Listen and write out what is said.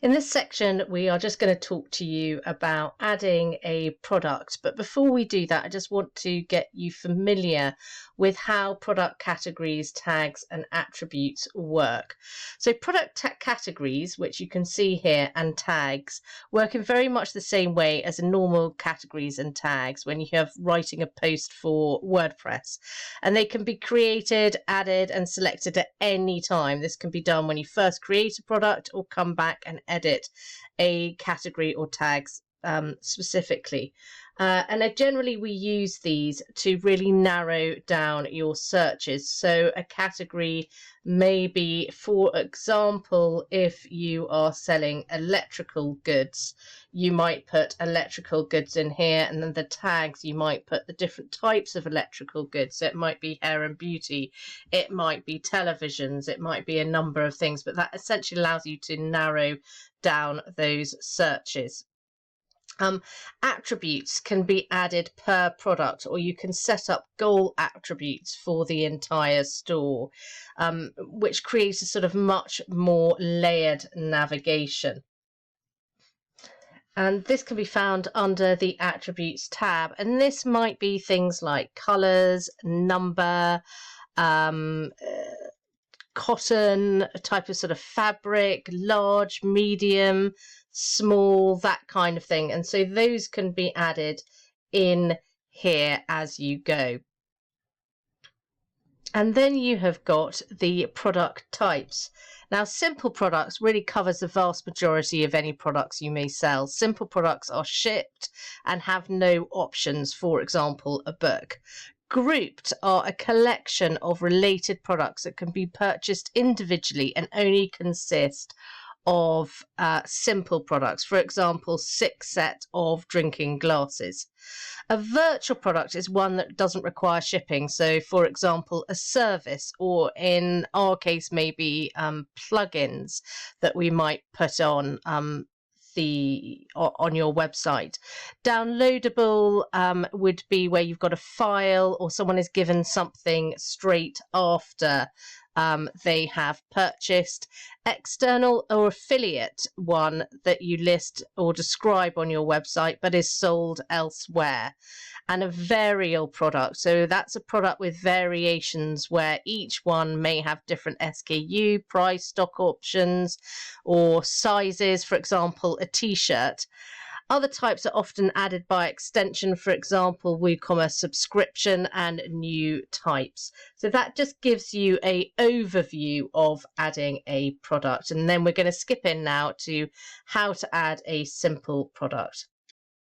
In this section, we are just going to talk to you about adding a product. But before we do that, I just want to get you familiar with how product categories, tags, and attributes work. So product categories, which you can see here, and tags work in very much the same way as normal categories and tags when you have writing a post for WordPress. And they can be created, added, and selected at any time. This can be done when you first create a product or come back and edit a category or tags specifically. Generally we use these to really narrow down your searches. So a category may be, for example, if you are selling electrical goods, you might put electrical goods in here, and then the tags you might put the different types of electrical goods. So it might be hair and beauty, it might be televisions, it might be a number of things, but that essentially allows you to narrow down those searches. Attributes can be added per product, or you can set up goal attributes for the entire store, which creates a sort of much more layered navigation. And this can be found under the attributes tab, and this might be things like colors, number, cotton, a type of sort of fabric, large, medium, small, that kind of thing. And so those can be added in here as you go. And then you have got the product types. Now, simple products really covers the vast majority of any products you may sell. Simple products are shipped and have no options, for example, a book. Grouped are a collection of related products that can be purchased individually and only consist of simple products, for example, 6 sets of drinking glasses. A virtual product is one that doesn't require shipping, so for example a service, or in our case maybe plugins that we might put on your website. Downloadable would be where you've got a file or someone is given something straight after they have purchased. External or affiliate, one that you list or describe on your website but is sold elsewhere. And a variable product, so that's a product with variations where each one may have different SKU, price, stock options, or sizes. For example, a t-shirt. Other types are often added by extension, for example, WooCommerce subscription and new types. So that just gives you an overview of adding a product. And then we're going to skip in now to how to add a simple product.